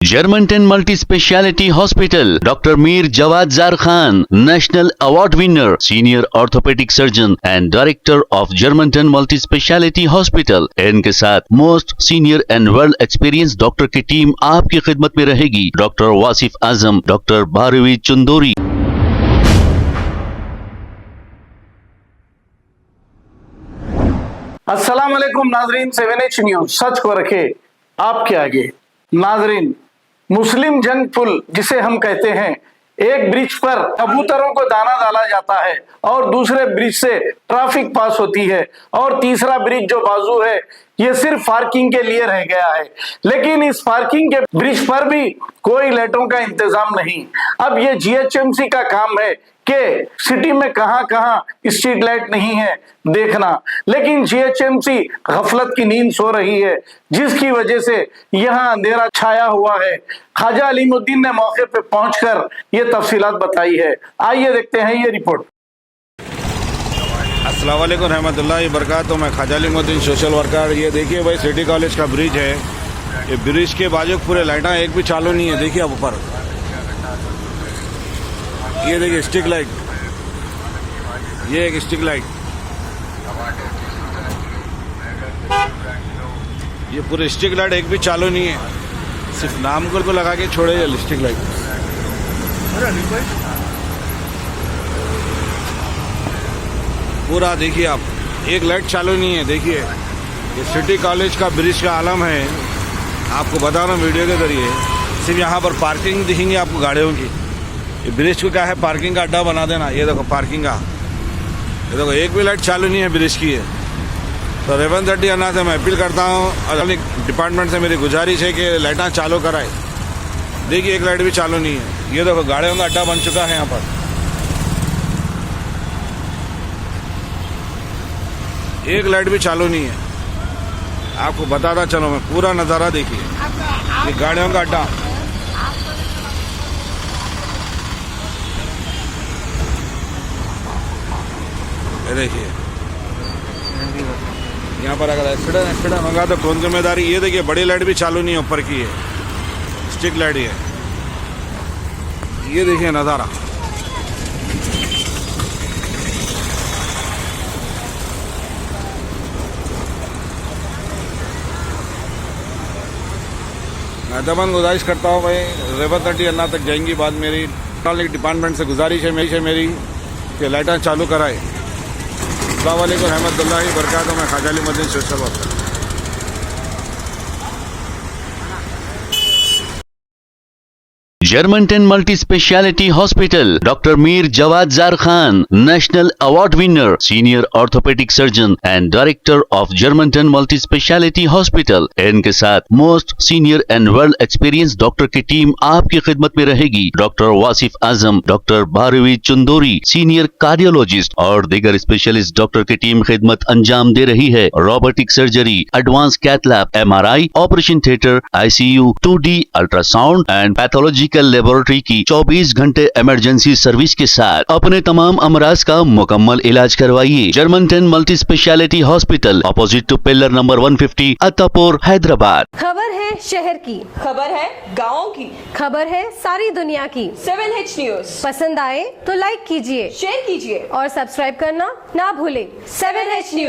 Germantown Multi-Speciality Hospital, Dr. Mir Jawad Zar Khan, National Award winner, Senior Orthopedic Surgeon and Director of Germantown Multi-Speciality Hospital। इनके साथ most senior and world experience doctor की team आपकी खिदमत में रहेगी। Doctor Wasif Azam, doctor Bharvi Chandori. अस्सलाम वालेकुम नाजरीन, 7H न्यूज सच को रखे आपके आगे। नाजरीन, मुस्लिम जंग पुल जिसे हम कहते हैं, एक ब्रिज पर कबूतरों को दाना डाला जाता है और दूसरे ब्रिज से ट्रैफिक पास होती है और तीसरा ब्रिज जो बाजू है ये सिर्फ पार्किंग के लिए रह गया है। लेकिन इस पार्किंग के ब्रिज पर भी कोई लाइटों का इंतजाम नहीं। अब ये GHMC का काम है कि सिटी में कहां कहां स्ट्रीट लाइट नहीं है देखना, लेकिन GHMC गफलत की नींद सो रही है, जिसकी वजह से यहां अंधेरा छाया हुआ है। ख्वाजा अलीमुद्दीन ने मौके पे पहुंचकर ये तफसीलात बताई है। आइए देखते हैं ये रिपोर्ट। अस्सलाम वालेकुम रहमतुल्लाहि बरकातहू। मैं ख्वाजा अलीमुद्दीन सोशल वर्कर। ये देखिए भाई, सिटी कॉलेज का ब्रिज है। ये ब्रिज के बाजू पूरे लाइटें एक भी चालू नहीं है। देखिए अब ऊपर ये देखिए स्टिक लाइट, ये एक स्टिक लाइट, ये पूरे स्टिक लाइट एक भी चालू नहीं है, सिर्फ नाम को लगा के छोड़े ये स्टिक लाइट। पूरा देखिए आप, एक लाइट चालू नहीं है। देखिए ये सिटी कॉलेज का ब्रिज का आलम है। आपको बता रहा हूँ वीडियो के जरिए, सिर्फ यहाँ पर पार्किंग दिखेंगी आपको गाड़ियों की। ये ब्रिज को क्या है, पार्किंग का अड्डा बना देना। ये देखो पार्किंग का, ये देखो एक भी लाइट चालू नहीं है ब्रिज की है। तो रेवंत रेड्डी अन्ना से मैं अपील करता हूँ और डिपार्टमेंट से मेरी गुजारिश है कि लाइटें चालू कराए। देखिए एक लाइट भी चालू नहीं है। ये देखो गाड़ियों का अड्डा बन चुका है यहाँ पर। एक लाइट भी चालू नहीं है। आपको बताता चलो मैं, पूरा नज़ारा देखिए, ये गाड़ियों का अड्डा। ये देखिए यहाँ पर अगर एक्सीडेंट होगा तो कौन जिम्मेदारी। ये देखिए बड़ी लाइट भी चालू नहीं है, ऊपर की है स्टिक लाइट है। ये देखिए नज़ारा। मैं तमन गुजारिश करता हूँ भाई, रेवंत रेड्डी अन्ना तक जाएंगी बात मेरी। डिपार्टमेंट से गुजारिश है मेरी कि लाइटें चालू कराए। अस्सलाम वालेकुम रहमतुल्लाहि बरकातहू। मैं Khwaja Alimuddin social worker. Germantown Multi-Speciality Hospital, Dr. Mir Jawad Zar Khan, National Award winner, Senior Orthopedic Surgeon and Director of Germantown Multi-Speciality Hospital। इनके साथ most senior and world experience doctor की टीम आपकी खिदमत में रहेगी। Doctor Wasif Azam, doctor Bharvi Chandori, senior cardiologist और दीगर specialist doctor की टीम खिदमत अंजाम दे रही है। Robotic surgery, advance cath lab, MRI, operation theatre, ICU, 2D ultrasound and pathological laboratory की 24 घंटे इमरजेंसी सर्विस के साथ अपने तमाम अमराज का मुकम्मल इलाज करवाइए। Germantown multi speciality hospital, opposite to pillar number 150, Attapur, Hyderabad. खबर है शहर की, खबर है गाँव की, खबर है सारी दुनिया की। 7H न्यूज पसंद आए तो लाइक कीजिए, शेयर कीजिए और सब्सक्राइब करना ना भूलें। 7H news.